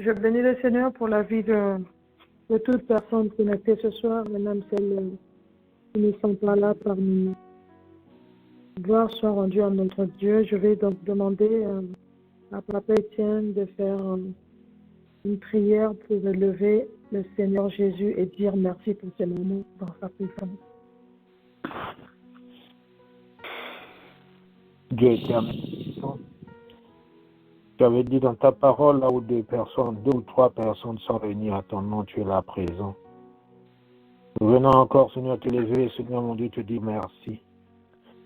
Je bénis le Seigneur pour la vie de toute personne connectée ce soir, et même celles qui ne sont pas là parmi nous. Gloire soit rendue à notre Dieu. Je vais donc demander à Papa Étienne de faire une prière pour élever le Seigneur Jésus et dire merci pour ce moment dans sa présence. Dieu éternel, tu avais dit dans ta parole, là où deux ou trois personnes sont réunies à ton nom, tu es là présent. Nous venons encore, Seigneur, te lever, Seigneur mon Dieu, te dire merci.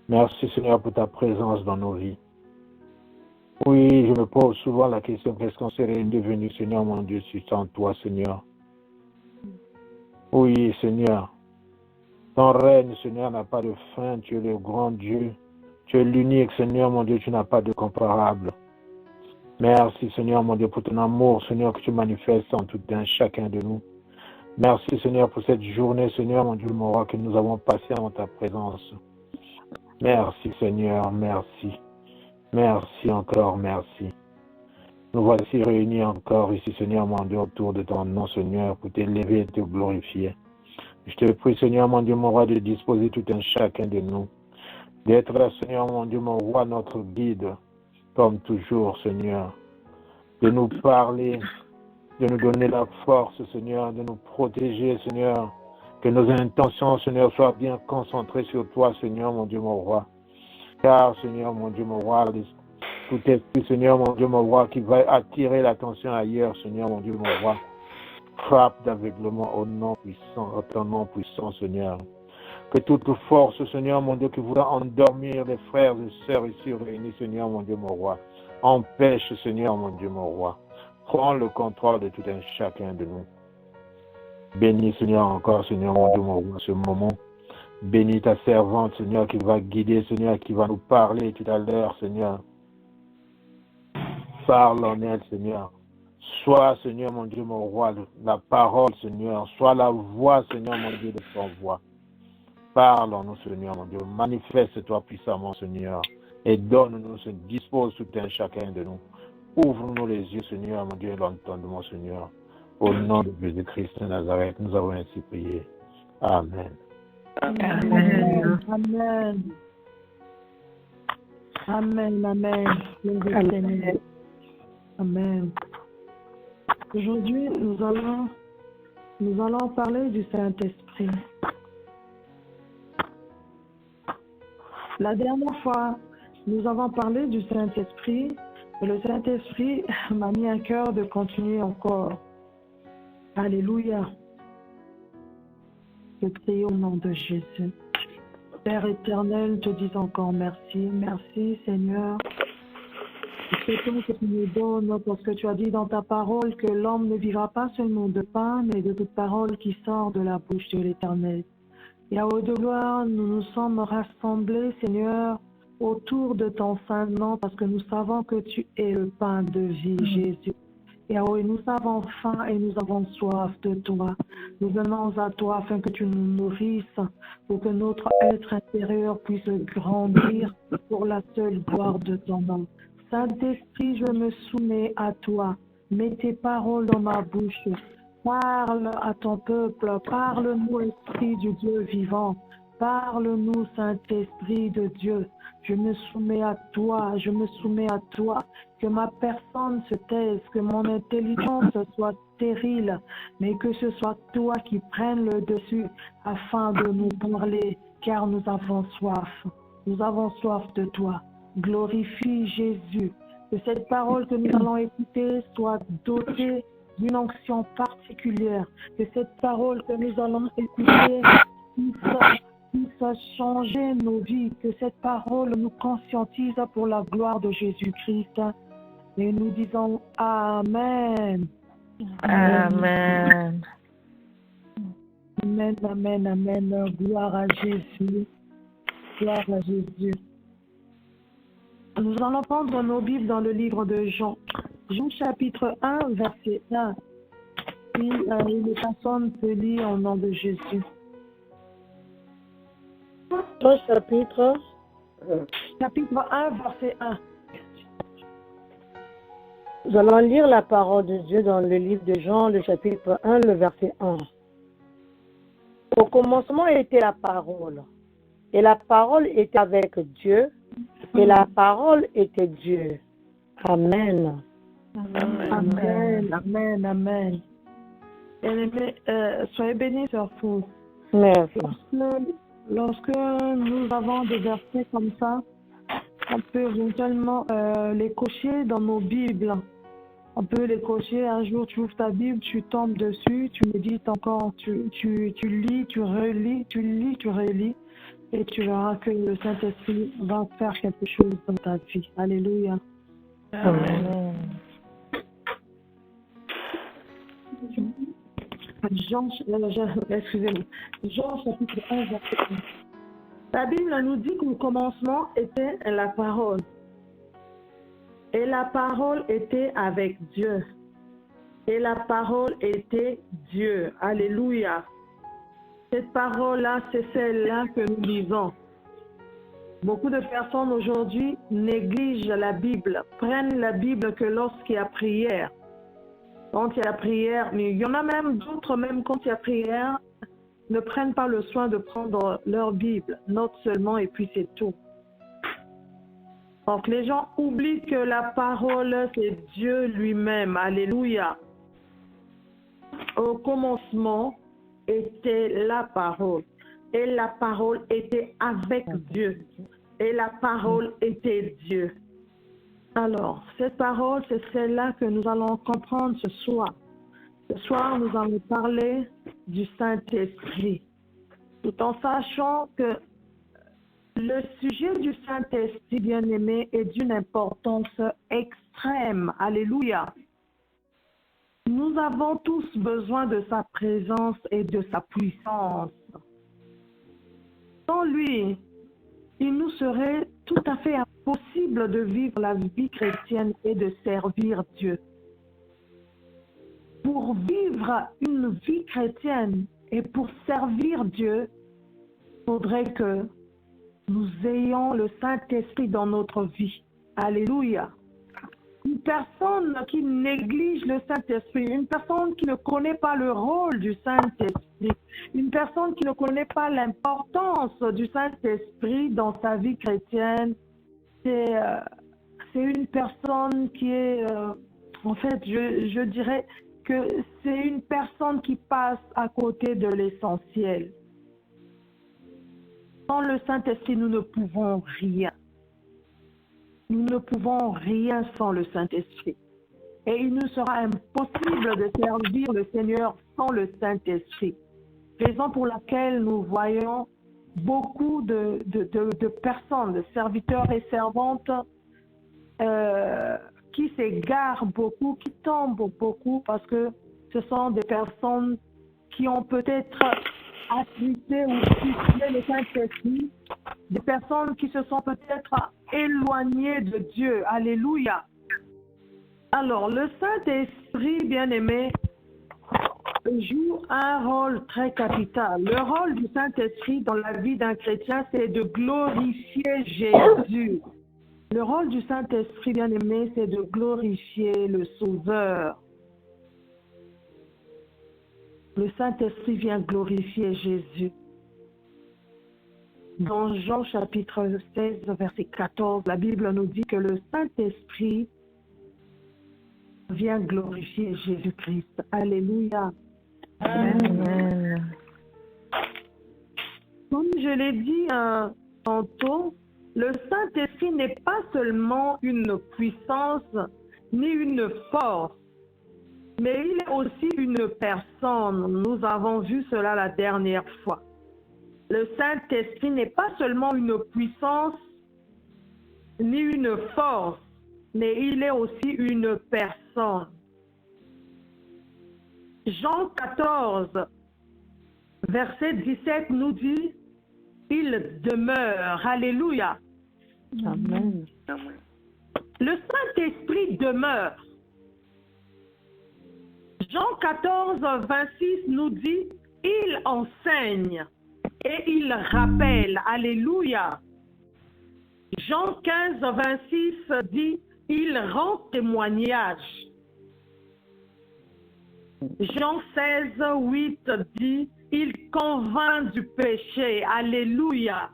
Merci, Seigneur, pour ta présence dans nos vies. Oui, je me pose souvent la question, qu'est-ce qu'on serait devenu, Seigneur mon Dieu, sans toi, Seigneur? Oui, Seigneur. Ton règne, Seigneur, n'a pas de fin. Tu es le grand Dieu. Tu es l'unique, Seigneur mon Dieu, tu n'as pas de comparable. Merci, Seigneur mon Dieu, pour ton amour, Seigneur, que tu manifestes en tout un chacun de nous. Merci, Seigneur, pour cette journée, Seigneur mon Dieu, mon roi, que nous avons passée en ta présence. Merci, Seigneur, merci. Merci encore, merci. Nous voici réunis encore ici, Seigneur mon Dieu, autour de ton nom, Seigneur, pour t'élever et te glorifier. Je te prie, Seigneur mon Dieu, mon roi, de disposer tout un chacun de nous. D'être là, Seigneur mon Dieu, mon roi, notre guide, comme toujours, Seigneur. De nous parler, de nous donner la force, Seigneur, de nous protéger, Seigneur. Que nos intentions, Seigneur, soient bien concentrées sur toi, Seigneur, mon Dieu, mon roi. Car, Seigneur, mon Dieu, mon roi, tout esprit, Seigneur, mon Dieu, mon roi, qui va attirer l'attention ailleurs, Seigneur, mon Dieu, mon roi. Frappe d'aveuglement au nom puissant, au ton nom puissant, Seigneur. Que toute force, Seigneur, mon Dieu, qui voudra endormir les frères et sœurs ici réunis, Seigneur, mon Dieu, mon roi, empêche, Seigneur, mon Dieu, mon roi. Prends le contrôle de tout un chacun de nous. Bénis, Seigneur, encore, Seigneur, mon Dieu, mon roi, ce moment. Bénis ta servante, Seigneur, qui va guider, Seigneur, qui va nous parler tout à l'heure, Seigneur. Parle en elle, Seigneur. Sois, Seigneur, mon Dieu, mon roi, la parole, Seigneur. Sois la voix, Seigneur, mon Dieu, de ton voix. Parle en nous, Seigneur, mon Dieu. Manifeste-toi puissamment, Seigneur. Et donne-nous, dispose tout un chacun de nous. Ouvre-nous les yeux, Seigneur, mon Dieu, et l'entendement, Seigneur. Au nom de Jésus-Christ de Nazareth, nous avons ainsi prié. Amen. Amen. Amen. Amen. Amen. Amen. Amen. Aujourd'hui, nous allons parler du Saint-Esprit. La dernière fois, nous avons parlé du Saint-Esprit et le Saint-Esprit m'a mis à cœur de continuer encore. Alléluia. Je prie au nom de Jésus. Père éternel, te dis encore merci. Merci Seigneur. C'est tout ce que tu nous donnes parce que tu as dit dans ta parole que l'homme ne vivra pas seulement de pain, mais de toute parole qui sort de la bouche de l'Éternel. Yahweh de gloire, nous nous sommes rassemblés, Seigneur, autour de ton saint nom parce que nous savons que tu es le pain de vie, Jésus. Yahweh, nous avons faim et nous avons soif de toi. Nous venons à toi afin que tu nous nourrisses pour que notre être intérieur puisse grandir pour la seule gloire de ton nom. Saint-Esprit, je me soumets à toi. Mets tes paroles dans ma bouche. Parle à ton peuple. Parle-nous, Esprit du Dieu vivant. Parle-nous, Saint-Esprit de Dieu. Je me soumets à toi. Je me soumets à toi. Que ma personne se taise, que mon intelligence soit stérile, mais que ce soit toi qui prennes le dessus afin de nous parler, car nous avons soif. Nous avons soif de toi. Glorifie Jésus. Que cette parole que nous allons écouter soit dotée d'une onction particulière. Que cette parole que nous allons écouter puisse changer nos vies. Que cette parole nous conscientise pour la gloire de Jésus-Christ. Et nous disons Amen. Amen. Amen, amen, amen. Gloire à Jésus. Gloire à Jésus. Nous allons prendre nos Bibles dans le livre de Jean. Jean chapitre 1, verset 1. Si une personne peut lire au nom de Jésus. Jean chapitre 1, verset 1. Nous allons lire la parole de Dieu dans le livre de Jean, le chapitre 1, le verset 1. Au commencement était la parole, et la parole était avec Dieu, et la parole était Dieu. Amen. Amen, amen, amen. Bien-aimés, soyez bénis, sœur Fou. Merci. Lorsque nous avons des versets comme ça, on peut éventuellement les cocher dans nos Bibles. On peut les cocher, un jour tu ouvres ta Bible, tu tombes dessus, tu médites encore, tu lis, tu relis, tu lis, tu relis, et tu verras que le Saint-Esprit va faire quelque chose dans ta vie. Alléluia. Amen. Excusez-moi. Jean chapitre 1, verset 1. La Bible nous dit qu'au commencement était la parole. Et la parole était avec Dieu. Et la parole était Dieu. Alléluia. Cette parole-là, c'est celle-là que nous lisons. Beaucoup de personnes aujourd'hui négligent la Bible, prennent la Bible que lorsqu'il y a prière. Quand il y a prière, mais il y en a même d'autres, même quand il y a prière, ne prennent pas le soin de prendre leur Bible, note seulement et puis c'est tout. Donc les gens oublient que la parole, c'est Dieu lui-même. Alléluia. Au commencement était la parole. Et la parole était avec Dieu. Et la parole était Dieu. Alors, cette parole, c'est celle-là que nous allons comprendre ce soir. Ce soir, nous allons parler du Saint-Esprit. Tout en sachant que le sujet du Saint-Esprit, bien-aimé, est d'une importance extrême. Alléluia. Nous avons tous besoin de sa présence et de sa puissance. Sans lui, il nous serait tout à fait impossible de vivre la vie chrétienne et de servir Dieu. Pour vivre une vie chrétienne et pour servir Dieu, il faudrait que nous ayons le Saint-Esprit dans notre vie. Alléluia. Une personne qui néglige le Saint-Esprit, une personne qui ne connaît pas le rôle du Saint-Esprit, une personne qui ne connaît pas l'importance du Saint-Esprit dans sa vie chrétienne, c'est une personne qui est, en fait, je dirais que c'est une personne qui passe à côté de l'essentiel. Sans le Saint-Esprit, nous ne pouvons rien. Nous ne pouvons rien sans le Saint-Esprit. Et il nous sera impossible de servir le Seigneur sans le Saint-Esprit. Raison pour laquelle nous voyons beaucoup de personnes, de serviteurs et servantes qui s'égarent beaucoup, qui tombent beaucoup parce que ce sont des personnes qui ont peut-être attristé ou suivi le Saint-Esprit, des personnes qui se sont peut-être éloignées de Dieu. Alléluia. Alors, le Saint-Esprit, bien-aimé, joue un rôle très capital. Le rôle du Saint-Esprit dans la vie d'un chrétien, c'est de glorifier Jésus. Le rôle du Saint-Esprit, bien-aimé, c'est de glorifier le Sauveur. Le Saint-Esprit vient glorifier Jésus. Dans Jean chapitre 16, verset 14, la Bible nous dit que le Saint-Esprit vient glorifier Jésus-Christ. Alléluia. Amen. Comme je l'ai dit tantôt, le Saint-Esprit n'est pas seulement une puissance ni une force, mais il est aussi une personne. Nous avons vu cela la dernière fois. Le Saint-Esprit n'est pas seulement une puissance ni une force, mais il est aussi une personne. Jean 14, verset 17 nous dit, il demeure. Alléluia. Amen. Le Saint-Esprit demeure. Jean 14, 26 nous dit, il enseigne et il rappelle. Alléluia. Jean 15, 26 dit, il rend témoignage. Jean 16, 8 dit, il convainc du péché. Alléluia.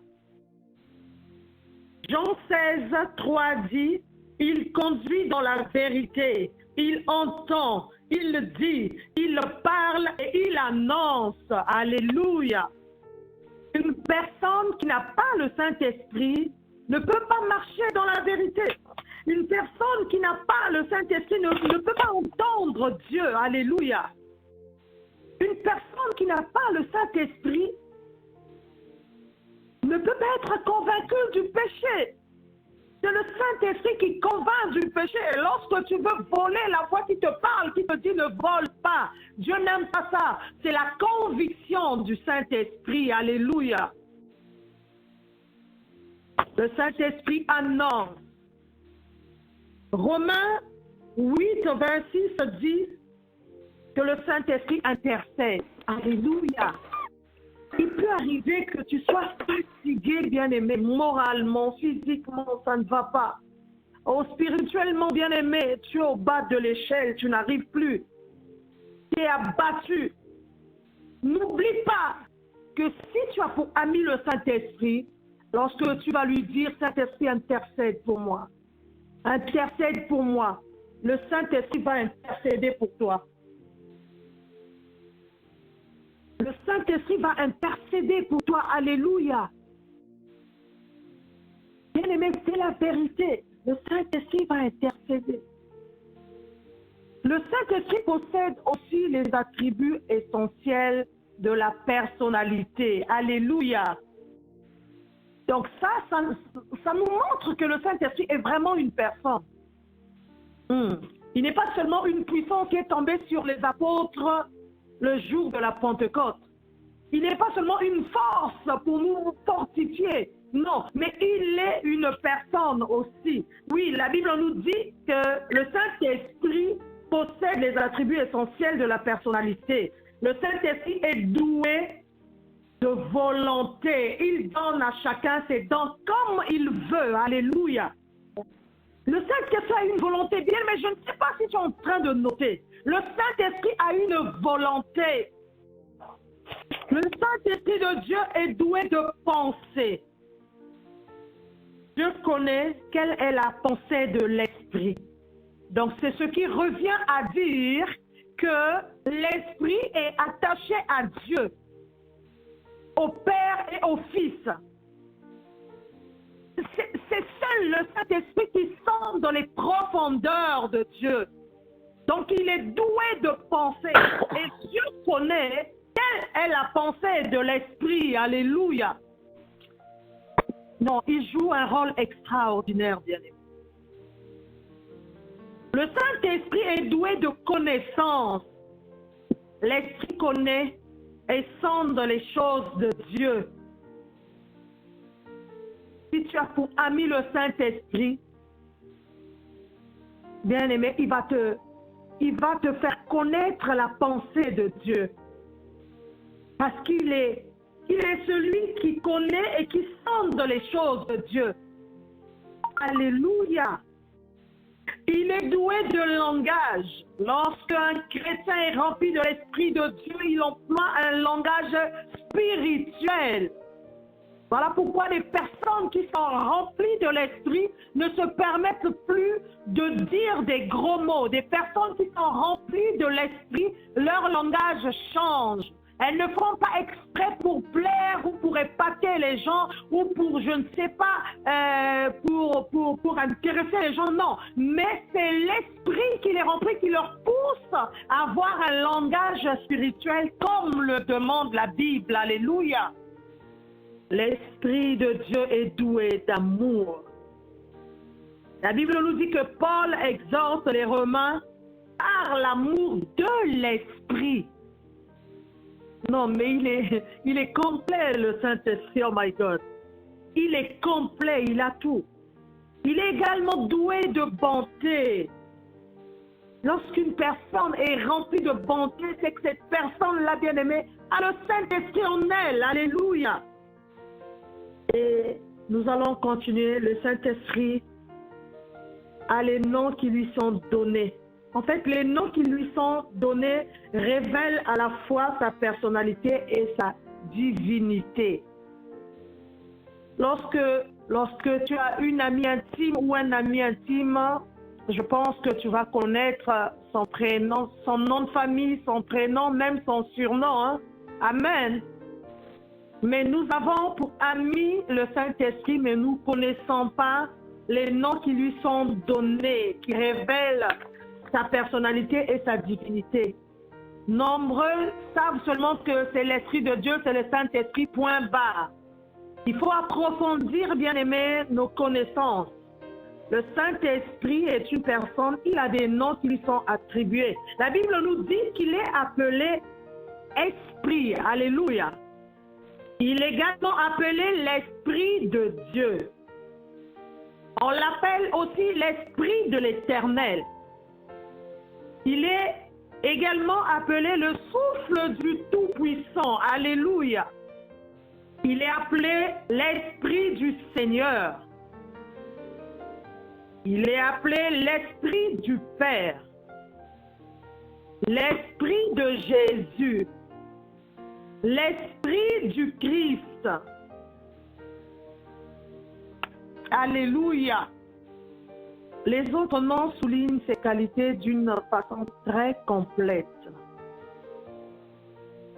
Jean 16, 3 dit, il conduit dans la vérité. Il entend, il dit, il parle et il annonce. Alléluia. Une personne qui n'a pas le Saint-Esprit ne peut pas marcher dans la vérité. Une personne qui n'a pas le Saint-Esprit ne peut pas entendre Dieu. Alléluia. Une personne qui n'a pas le Saint-Esprit ne peut pas être convaincue du péché. C'est le Saint-Esprit qui convainc du péché. Et lorsque tu veux voler, la voix qui te parle, qui te dit ne vole pas. Dieu n'aime pas ça. C'est la conviction du Saint-Esprit. Alléluia. Le Saint-Esprit annonce. Romains 8, 26 dit que le Saint-Esprit intercède. Alléluia. Il peut arriver que tu sois fatigué, bien-aimé, moralement, physiquement, ça ne va pas. Oh, spirituellement, bien-aimé, tu es au bas de l'échelle, tu n'arrives plus. Tu es abattu. N'oublie pas que si tu as pour ami le Saint-Esprit, lorsque tu vas lui dire, Saint-Esprit, intercède pour moi. Intercède pour moi. Le Saint-Esprit va intercéder pour toi. Le Saint-Esprit va intercéder pour toi. Alléluia. Bien-aimé, c'est la vérité. Le Saint-Esprit va intercéder. Le Saint-Esprit possède aussi les attributs essentiels de la personnalité. Alléluia. Donc ça nous montre que le Saint-Esprit est vraiment une personne. Il n'est pas seulement une puissance qui est tombée sur les apôtres le jour de la Pentecôte. Il n'est pas seulement une force pour nous fortifier. Non, mais il est une personne aussi. Oui, la Bible nous dit que le Saint-Esprit possède les attributs essentiels de la personnalité. Le Saint-Esprit est doué de volonté. Il donne à chacun ses dons comme il veut. Alléluia. Le Saint-Esprit a une volonté bien, mais je ne sais pas si tu es en train de noter. Le Saint-Esprit a une volonté. Le Saint-Esprit de Dieu est doué de pensée. Dieu connaît quelle est la pensée de l'Esprit. Donc c'est ce qui revient à dire que l'Esprit est attaché à Dieu, au Père et au Fils. C'est seul le Saint-Esprit qui sonde dans les profondeurs de Dieu. Donc il est doué de pensée. Et Dieu connaît quelle est la pensée de l'Esprit. Alléluia. Non, il joue un rôle extraordinaire, bien-aimé. Le Saint-Esprit est doué de connaissance. L'Esprit connaît et sonde les choses de Dieu. Si tu as pour ami le Saint-Esprit, bien-aimé, il va te faire connaître la pensée de Dieu. Parce qu'il est celui qui connaît et qui sonde les choses de Dieu. Alléluia. Il est doué de langage. Lorsqu'un chrétien est rempli de l'Esprit de Dieu, il emploie un langage spirituel. Voilà pourquoi les personnes qui sont remplies de l'Esprit ne se permettent plus de dire des gros mots. Des personnes qui sont remplies de l'Esprit, leur langage change. Elles ne font pas exprès pour plaire ou pour épater les gens ou pour, je ne sais pas, pour intéresser les gens. Non, mais c'est l'Esprit qui les remplit, qui leur pousse à avoir un langage spirituel comme le demande la Bible. Alléluia. L'Esprit de Dieu est doué d'amour. La Bible nous dit que Paul exhorte les Romains par l'amour de l'Esprit. Non, mais il est complet, le Saint-Esprit, oh my God. Il est complet, il a tout. Il est également doué de bonté. Lorsqu'une personne est remplie de bonté, c'est que cette personne-là, bien-aimée, a le Saint-Esprit en elle. Alléluia. Et nous allons continuer. Le Saint-Esprit à les noms qui lui sont donnés. En fait, les noms qui lui sont donnés révèlent à la fois sa personnalité et sa divinité. Lorsque tu as une amie intime ou un ami intime, je pense que tu vas connaître son prénom, son nom de famille, son prénom, même son surnom. Hein? Amen. Mais nous avons pour ami le Saint-Esprit, mais nous ne connaissons pas les noms qui lui sont donnés, qui révèlent sa personnalité et sa divinité. Nombreux savent seulement que c'est l'Esprit de Dieu, c'est le Saint-Esprit, point barre. Il faut approfondir, bien aimé, nos connaissances. Le Saint-Esprit est une personne, il a des noms qui lui sont attribués. La Bible nous dit qu'il est appelé Esprit. Alléluia. Il est également appelé l'Esprit de Dieu. On l'appelle aussi l'Esprit de l'Éternel. Il est également appelé le souffle du Tout-Puissant. Alléluia. Il est appelé l'Esprit du Seigneur. Il est appelé l'Esprit du Père. L'Esprit de Jésus. L'Esprit du Christ. Alléluia. Les autres noms soulignent ces qualités d'une façon très complète.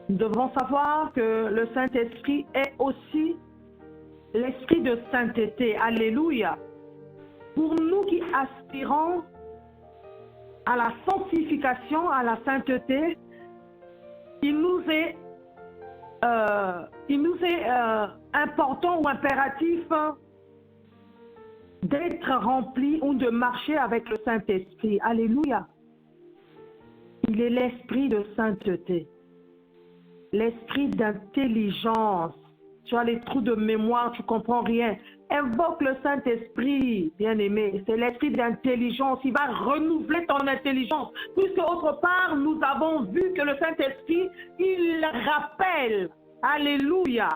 Nous devons savoir que le Saint-Esprit est aussi l'Esprit de sainteté. Alléluia. Pour nous qui aspirons à la sanctification, à la sainteté, il nous est important ou impératif d'être rempli ou de marcher avec le Saint-Esprit. Alléluia. Il est l'esprit de sainteté, l'esprit d'intelligence. Tu as les trous de mémoire, tu ne comprends rien. Invoque le Saint-Esprit, bien-aimé. C'est l'esprit d'intelligence. Il va renouveler ton intelligence. Puisque autre part, nous avons vu que le Saint-Esprit, il rappelle. Alléluia.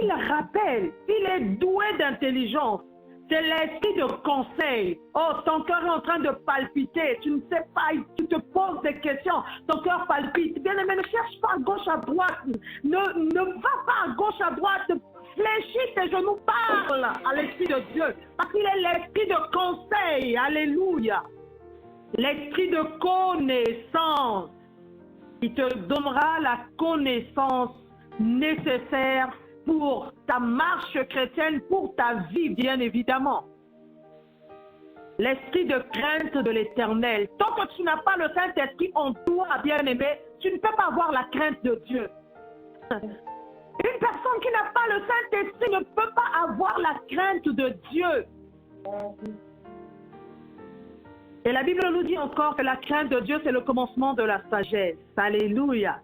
Il rappelle. Il est doué d'intelligence. C'est l'esprit de conseil. Oh, ton cœur est en train de palpiter. Tu ne sais pas, tu te poses des questions. Ton cœur palpite. Bien-aimé, ne cherche pas à gauche, à droite. Ne va pas à gauche, à droite. Fléchis tes genoux, parle à l'Esprit de Dieu. Parce qu'il est l'esprit de conseil. Alléluia. L'esprit de connaissance. Il te donnera la connaissance nécessaire pour ta marche chrétienne, pour ta vie, bien évidemment. L'esprit de crainte de l'Éternel. Tant que tu n'as pas le Saint-Esprit en toi, bien-aimé, tu ne peux pas avoir la crainte de Dieu. Une personne qui n'a pas le Saint-Esprit ne peut pas avoir la crainte de Dieu. Et la Bible nous dit encore que la crainte de Dieu, c'est le commencement de la sagesse. Alléluia.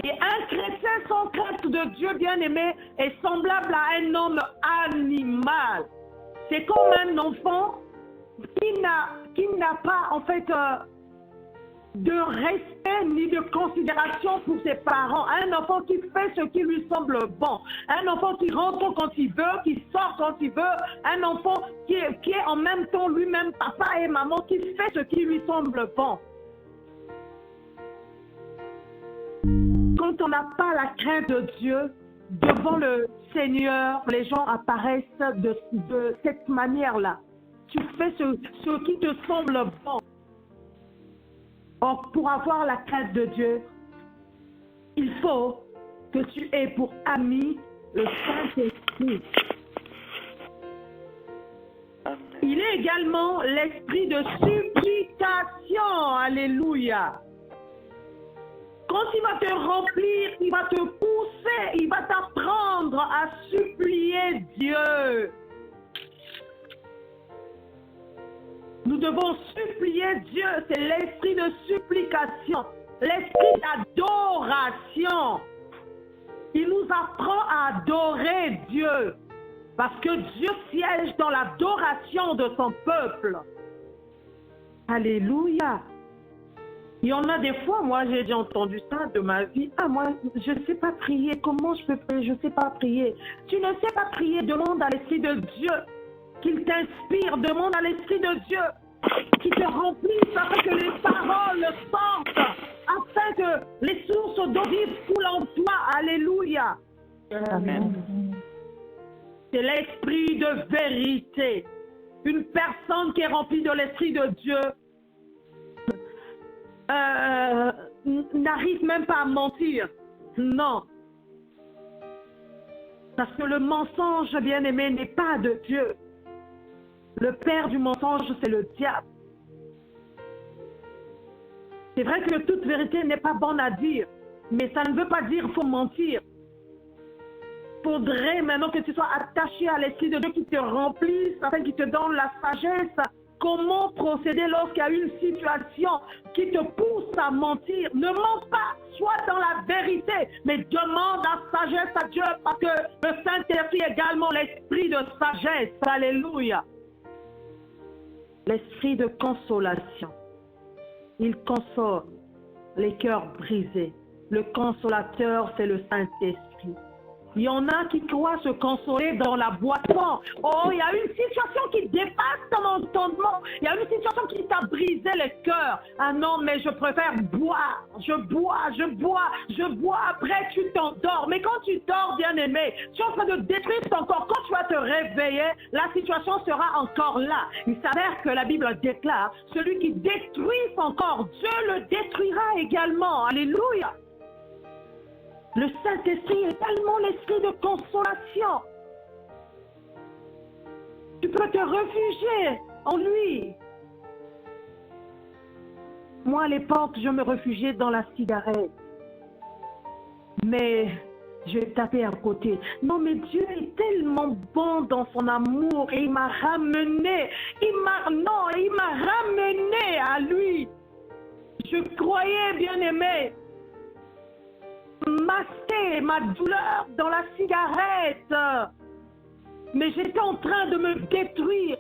Et un chrétien sans crainte de Dieu, bien-aimé, est semblable à un homme animal. C'est comme un enfant qui n'a pas, en fait, de respect ni de considération pour ses parents. Un enfant qui fait ce qui lui semble bon. Un enfant qui rentre quand il veut, qui sort quand il veut. Un enfant qui est en même temps lui-même papa et maman, qui fait ce qui lui semble bon. Quand on n'a pas la crainte de Dieu, devant le Seigneur, les gens apparaissent de cette manière-là. Tu fais ce qui te semble bon. Or, pour avoir la crainte de Dieu, il faut que tu aies pour ami le Saint-Esprit. Il est également l'esprit de supplication. Alléluia. Quand il va te remplir, il va te pousser, il va t'apprendre à supplier Dieu. Nous devons supplier Dieu, c'est l'esprit de supplication, l'esprit d'adoration. Il nous apprend à adorer Dieu, parce que Dieu siège dans l'adoration de son peuple. Alléluia. Il y en a des fois, moi j'ai déjà entendu ça de ma vie. Ah, moi je ne sais pas prier, comment je peux prier? Je ne sais pas prier. Tu ne sais pas prier, demande à l'Esprit de Dieu. qu'il t'inspire. Demande à l'Esprit de Dieu qui te remplisse afin que les paroles sortent, afin que les sources d'eau vive coulent en toi. Alléluia. Amen. C'est l'esprit de vérité. Une personne qui est remplie de l'Esprit de Dieu n'arrive même pas à mentir. Non. Parce que le mensonge, bien-aimé, n'est pas de Dieu. Le père du mensonge, c'est le diable. C'est vrai que toute vérité n'est pas bonne à dire, mais ça ne veut pas dire qu'il faut mentir. Il faudrait maintenant que tu sois attaché à l'Esprit de Dieu qui te remplisse, afin qu'il te donne la sagesse. Comment procéder lorsqu'il y a une situation qui te pousse à mentir? Ne mens pas, sois dans la vérité, mais demande la sagesse à Dieu, parce que le Saint-Esprit est également l'esprit de sagesse. Alléluia. L'esprit de consolation. Il console les cœurs brisés. Le consolateur, c'est le Saint-Esprit. Il y en a qui croient se consoler dans la boisson. Oh, il y a une situation qui dépasse ton entendement. Il y a une situation qui t'a brisé le cœur. Ah non, mais je préfère boire. Je bois. Après, tu t'endors. Mais quand tu dors, bien-aimé, tu es en train de détruire ton corps. Quand tu vas te réveiller, la situation sera encore là. Il s'avère que la Bible déclare, celui qui détruit son corps, Dieu le détruira également. Alléluia. Le Saint-Esprit est également l'esprit de consolation. Tu peux te réfugier en lui. Moi, à l'époque, je me réfugiais dans la cigarette. Mais je tapais à côté. Non, mais Dieu est tellement bon dans son amour et il m'a ramené. Il m'a ramené à lui. Je croyais, bien-aimé, masquer ma douleur dans la cigarette. Mais j'étais en train de me détruire.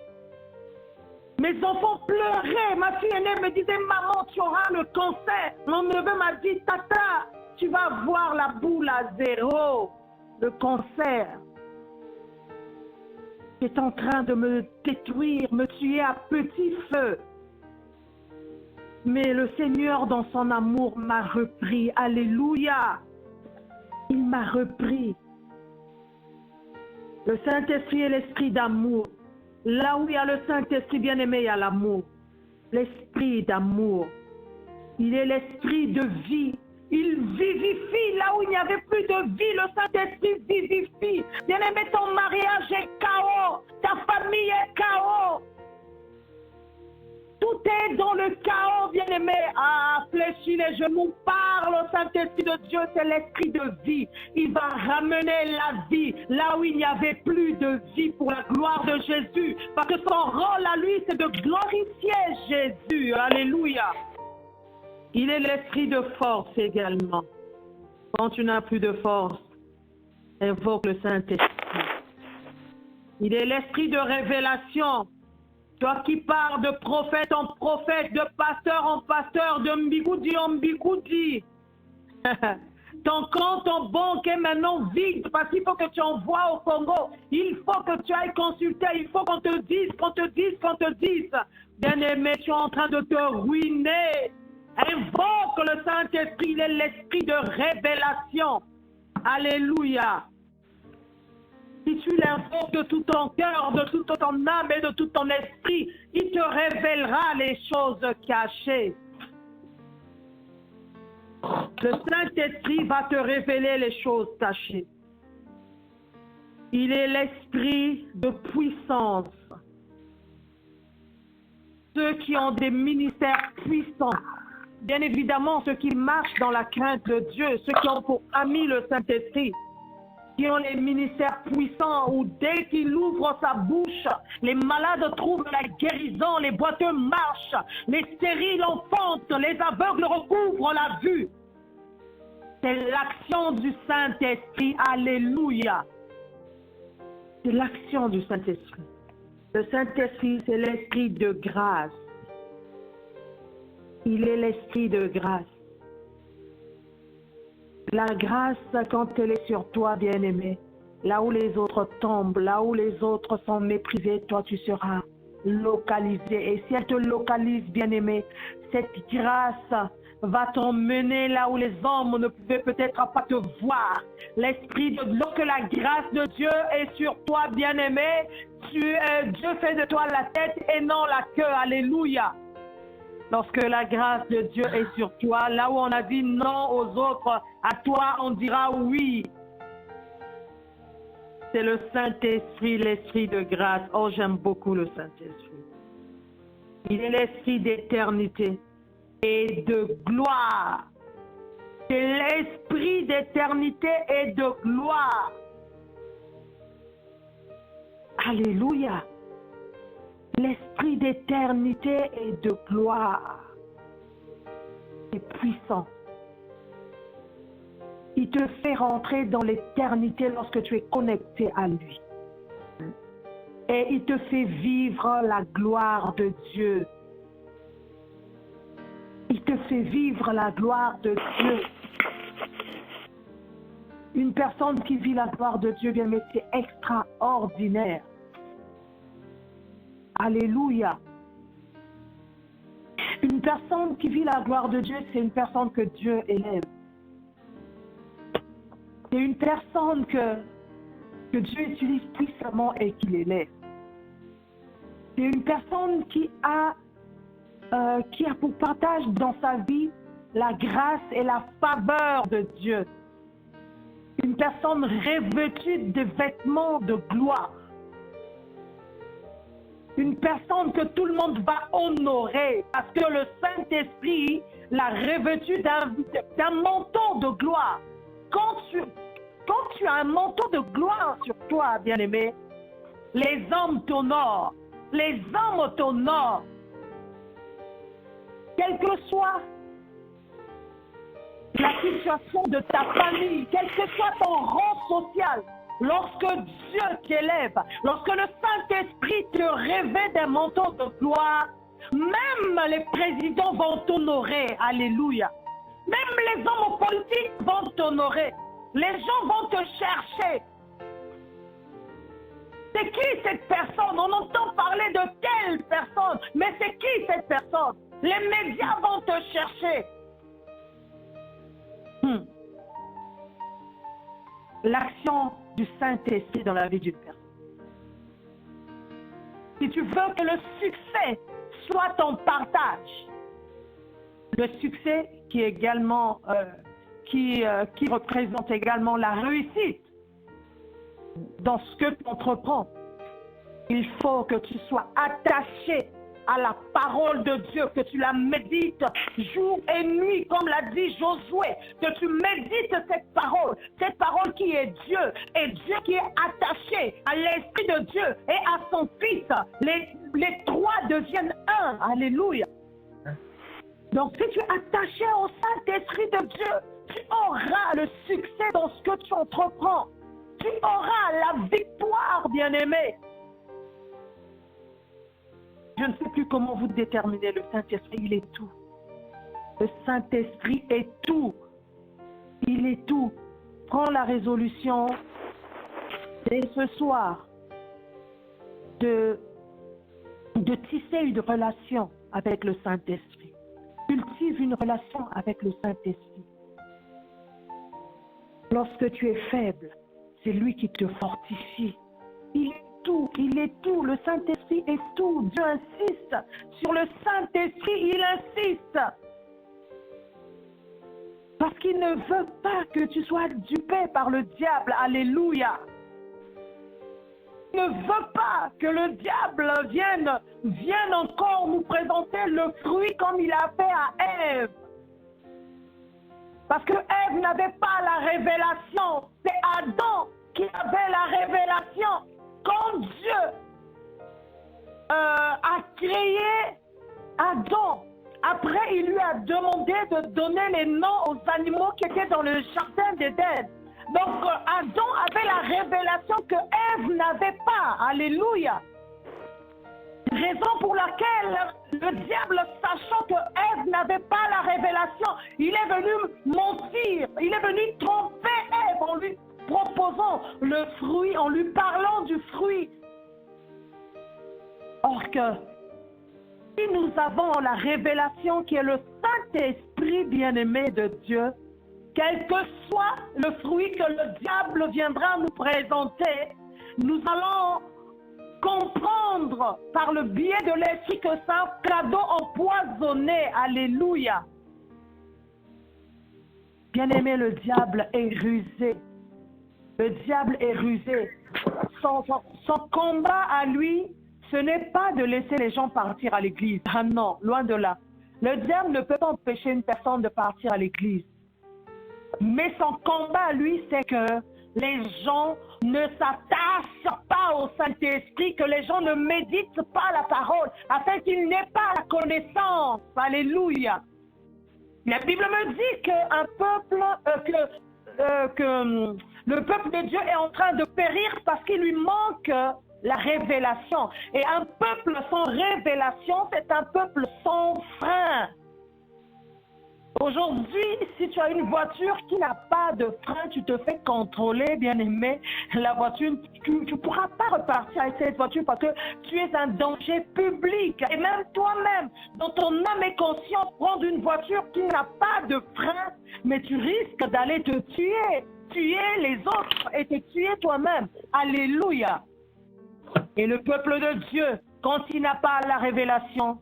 Mes enfants pleuraient. Ma fille aînée me disait, maman, tu auras le cancer. Mon neveu m'a dit, tata, tu vas voir la boule à zéro. Le cancer. J'étais en train de me détruire, me tuer à petit feu. Mais le Seigneur, dans son amour, m'a repris. Alléluia. Il m'a repris. Le Saint-Esprit est l'esprit d'amour. Là où il y a le Saint-Esprit bien-aimé, il y a l'amour. L'esprit d'amour. Il est l'esprit de vie. Il vivifie là où il n'y avait plus de vie. Le Saint-Esprit vivifie. Bien-aimé, ton mariage est chaos. Ta famille est chaos. Tout est dans le chaos, bien-aimé. Ah, fléchis les genoux, parle au Saint-Esprit de Dieu, c'est l'esprit de vie. Il va ramener la vie là où il n'y avait plus de vie pour la gloire de Jésus. Parce que son rôle à lui, c'est de glorifier Jésus. Alléluia. Il est l'esprit de force également. Quand tu n'as plus de force, invoque le Saint-Esprit. Il est l'esprit de révélation. Toi qui pars de prophète en prophète, de pasteur en pasteur, de mbikoudi en mbikoudi. Ton compte en banque est maintenant vide parce qu'il faut que tu envoies au Congo. Il faut que tu ailles consulter. Il faut qu'on te dise, qu'on te dise, qu'on te dise. Bien-aimé, tu es en train de te ruiner. Invoque le Saint-Esprit. Il est l'esprit de révélation. Alléluia. Si tu l'invoques de tout ton cœur, de toute ton âme et de tout ton esprit, il te révélera les choses cachées. Le Saint-Esprit va te révéler les choses cachées. Il est l'esprit de puissance. Ceux qui ont des ministères puissants, bien évidemment ceux qui marchent dans la crainte de Dieu, ceux qui ont pour ami le Saint-Esprit, qui ont les ministères puissants où dès qu'il ouvre sa bouche, les malades trouvent la guérison, les boiteux marchent, les stériles enfantent, les aveugles recouvrent la vue. C'est l'action du Saint-Esprit. Alléluia. C'est l'action du Saint-Esprit. Le Saint-Esprit, c'est l'esprit de grâce. Il est l'esprit de grâce. La grâce, quand elle est sur toi, bien-aimé, Là où les autres tombent, là où les autres sont méprisés, toi tu seras localisé. Et si elle te localise, bien-aimé, cette grâce va t'emmener là où les hommes ne pouvaient peut-être pas te voir. Lorsque la grâce de Dieu est sur toi, bien-aimé, Dieu fait de toi la tête et non la queue. Alléluia. Lorsque la grâce de Dieu est sur toi, là où on a dit non aux autres, à toi on dira oui. C'est le Saint-Esprit, l'Esprit de grâce. Oh, j'aime beaucoup le Saint-Esprit. Il est l'Esprit d'éternité et de gloire. C'est l'Esprit d'éternité et de gloire. Alléluia. L'Esprit d'éternité et de gloire. C'est puissant. Il te fait rentrer dans l'éternité lorsque tu es connecté à lui. Et il te fait vivre la gloire de Dieu. Il te fait vivre la gloire de Dieu. Une personne qui vit la gloire de Dieu, bien, mais c'est extraordinaire. Alléluia. Une personne qui vit la gloire de Dieu, c'est une personne que Dieu élève. C'est une personne que Dieu utilise puissamment et qu'il élève. C'est une personne qui a pour partage dans sa vie la grâce et la faveur de Dieu. Une personne revêtue de vêtements de gloire. Une personne que tout le monde va honorer parce que le Saint-Esprit l'a revêtue d'un manteau de gloire. Quand tu as un manteau de gloire sur toi, bien-aimé, les hommes t'honorent. Les hommes t'honorent. Quelle que soit la situation de ta famille, quel que soit ton rang social, lorsque Dieu t'élève, lorsque le Saint-Esprit te revêt d'un manteau de gloire, même les présidents vont t'honorer. Alléluia. Même les hommes politiques vont t'honorer. Les gens vont te chercher. C'est qui cette personne? On entend parler de telle personne, mais c'est qui cette personne? Les médias vont te chercher. L'action du Saint-Esprit dans la vie d'une personne. Si tu veux que le succès soit ton partage, le succès qui est également qui représente également la réussite dans ce que tu entreprends, il faut que tu sois attaché à la parole de Dieu, que tu la médites jour et nuit, comme l'a dit Josué, que tu médites cette parole qui est Dieu, et Dieu qui est attaché à l'Esprit de Dieu et à son Fils. Les trois deviennent un. Alléluia. Donc si tu es attaché au Saint-Esprit de Dieu, tu auras le succès dans ce que tu entreprends. Tu auras la victoire, bien-aimé. Je ne sais plus comment vous déterminer. Le Saint-Esprit, il est tout. Le Saint-Esprit est tout. Il est tout. Prends la résolution dès ce soir de tisser une relation avec le Saint-Esprit. Cultive une relation avec le Saint-Esprit. Lorsque tu es faible, c'est lui qui te fortifie. Il est tout, il est tout. Le Saint-Esprit est tout. Dieu insiste sur le Saint-Esprit, il insiste. Parce qu'il ne veut pas que tu sois dupé par le diable. Alléluia. Il ne veut pas que le diable vienne encore nous présenter le fruit comme il a fait à Ève. Parce que Ève n'avait pas la révélation. C'est Adam qui avait la révélation. Quand Dieu a créé Adam, après il lui a demandé de donner les noms aux animaux qui étaient dans le jardin d'Éden. Donc Adam avait la révélation que Ève n'avait pas. Alléluia. Raison pour laquelle le diable, sachant que Ève n'avait pas la révélation, il est venu mentir, il est venu tromper Ève proposant le fruit, en lui parlant du fruit. Or que, si nous avons la révélation qui est le Saint-Esprit bien-aimé de Dieu, quel que soit le fruit que le diable viendra nous présenter, nous allons comprendre par le biais de l'Esprit que c'est un cadeau empoisonné. Alléluia. Bien-aimé, le diable est rusé. Le diable est rusé. Son combat à lui, ce n'est pas de laisser les gens partir à l'église. Ah non, loin de là. Le diable ne peut pas empêcher une personne de partir à l'église. Mais son combat à lui, c'est que les gens ne s'attachent pas au Saint-Esprit, que les gens ne méditent pas la parole, afin qu'ils n'aient pas la connaissance. Alléluia. La Bible me dit que le peuple de Dieu est en train de périr parce qu'il lui manque la révélation. Et un peuple sans révélation, c'est un peuple sans frein. Aujourd'hui, si tu as une voiture qui n'a pas de frein, tu te fais contrôler, bien-aimé. La voiture, tu ne pourras pas repartir avec cette voiture parce que tu es un danger public. Et même toi-même, dans ton âme et conscience, prendre une voiture qui n'a pas de frein, mais tu risques d'aller te tuer les autres et te tuer toi-même. Alléluia. Et le peuple de Dieu, quand il n'a pas la révélation,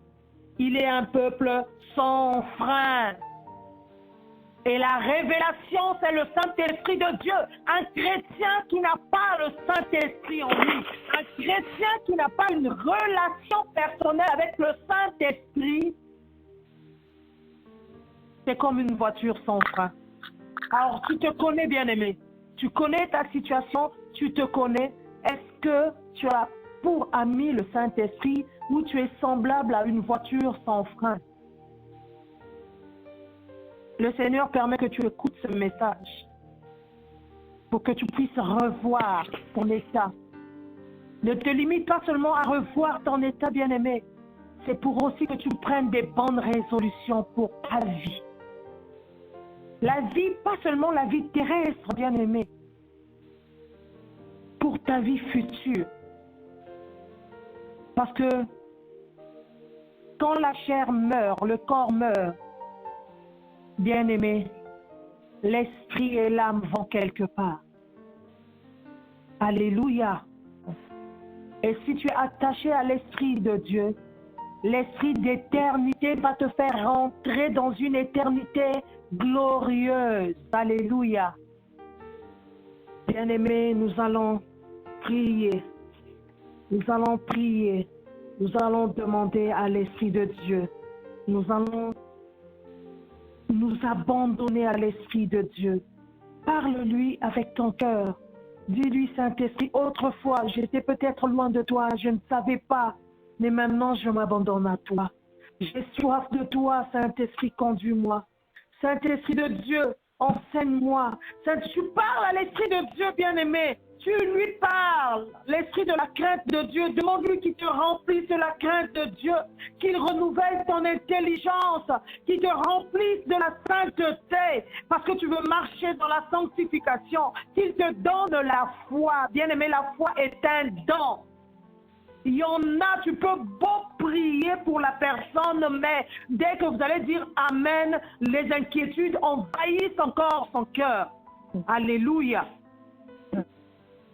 il est un peuple sans frein. Et la révélation, c'est le Saint-Esprit de Dieu. Un chrétien qui n'a pas le Saint-Esprit en lui, un chrétien qui n'a pas une relation personnelle avec le Saint-Esprit, c'est comme une voiture sans frein. Alors, tu te connais, bien-aimé. Tu connais ta situation, tu te connais. Est-ce que tu as pour ami le Saint-Esprit ou tu es semblable à une voiture sans frein? Le Seigneur permet que tu écoutes ce message pour que tu puisses revoir ton état. Ne te limite pas seulement à revoir ton état, bien-aimé. C'est pour aussi que tu prennes des bonnes résolutions pour ta vie. La vie, pas seulement la vie terrestre, bien-aimé. Pour ta vie future. Parce que quand la chair meurt, le corps meurt, bien-aimé, l'esprit et l'âme vont quelque part. Alléluia. Et si tu es attaché à l'esprit de Dieu, l'esprit d'éternité va te faire rentrer dans une éternité glorieuse. Alléluia. Bien-aimé, nous allons prier. Nous allons prier. Nous allons demander à l'esprit de Dieu. Nous allons nous abandonner à l'Esprit de Dieu. Parle-lui avec ton cœur. Dis-lui, Saint-Esprit, autrefois, j'étais peut-être loin de toi, je ne savais pas, mais maintenant je m'abandonne à toi. J'ai soif de toi, Saint-Esprit, conduis-moi. Saint-Esprit de Dieu, enseigne-moi. Tu parles à l'Esprit de Dieu, bien-aimé. Tu lui parles, l'esprit de la crainte de Dieu. Demande-lui qu'il te remplisse de la crainte de Dieu, qu'il renouvelle ton intelligence, qu'il te remplisse de la sainteté, parce que tu veux marcher dans la sanctification, qu'il te donne la foi. Bien-aimé, la foi est un don. Il y en a, tu peux beau prier pour la personne, mais dès que vous allez dire Amen, les inquiétudes envahissent encore son cœur. Alléluia.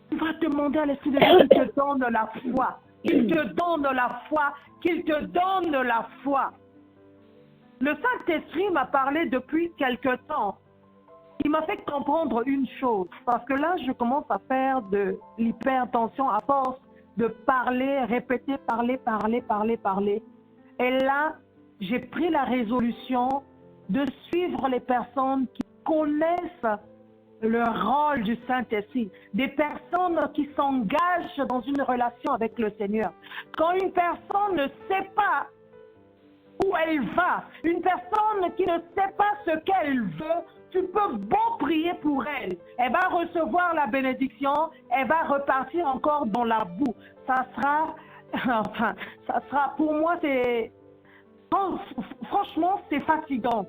Tu vas demander à l'Esprit de Dieu qu'il te donne la foi, qu'il te donne la foi, qu'il te donne la foi. Le Saint-Esprit m'a parlé depuis quelque temps. Il m'a fait comprendre une chose, parce que là, je commence à faire de l'hypertension à force de parler, répéter, parler. Et là, j'ai pris la résolution de suivre les personnes qui connaissent le rôle du Saint-Esprit, des personnes qui s'engagent dans une relation avec le Seigneur. Quand une personne ne sait pas où elle va, une personne qui ne sait pas ce qu'elle veut, tu peux beau prier pour elle. Elle va recevoir la bénédiction, elle va repartir encore dans la boue. Ça sera pour moi, franchement, c'est fatigant.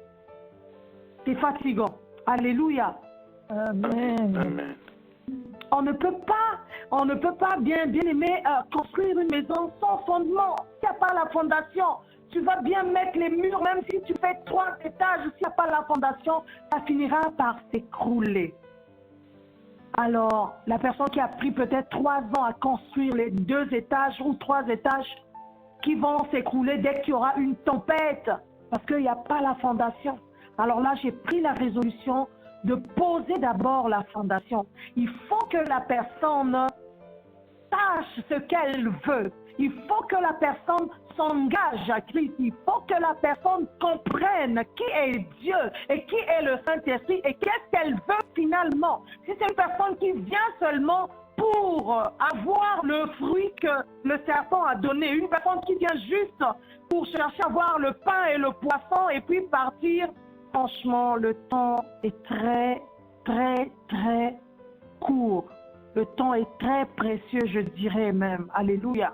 C'est fatigant. Alléluia. Amen. Amen. On ne peut pas, bien aimé, construire une maison sans fondement. S'il n'y a pas la fondation, tu vas bien mettre les murs, même si tu fais 3 étages, s'il n'y a pas la fondation, ça finira par s'écrouler. Alors, la personne qui a pris peut-être 3 ans à construire les 2 étages ou 3 étages qui vont s'écrouler dès qu'il y aura une tempête, parce qu'il n'y a pas la fondation. Alors là, j'ai pris la résolution de poser d'abord la fondation. Il faut que la personne sache ce qu'elle veut. Il faut que la personne s'engage à Christ. Il faut que la personne comprenne qui est Dieu et qui est le Saint-Esprit et qu'est-ce qu'elle veut finalement. Si c'est une personne qui vient seulement pour avoir le fruit que le serpent a donné, une personne qui vient juste pour chercher à avoir le pain et le poisson et puis partir, franchement, le temps est très, très, très court. Le temps est très précieux, je dirais même. Alléluia.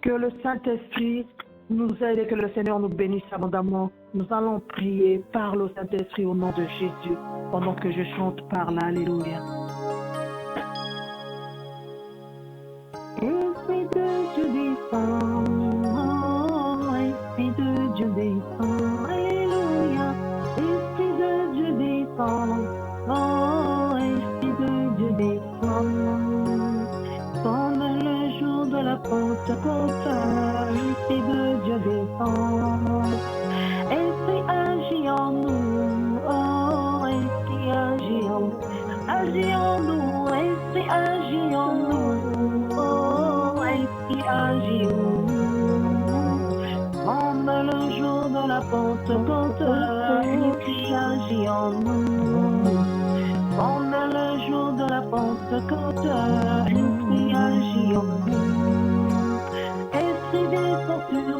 Que le Saint-Esprit nous aide et que le Seigneur nous bénisse abondamment. Nous allons prier par le Saint-Esprit au nom de Jésus pendant que je chante par là. Alléluia. Esprit de Dieu descend, oh, Esprit de Dieu descend, Alléluia. Esprit de Dieu descend, oh, Esprit de Dieu descend. Comme le jour de la Pentecôte, l'Esprit de Dieu descend. Esprit agit en nous, oh, Esprit agit en nous, Esprit agit en nous, oh, Esprit agit en nous. Comme le jour de la Pentecôte, l'Esprit agit en nous. Comme le jour de la Pentecôte, l'Esprit agit en nous. Esprit descend sur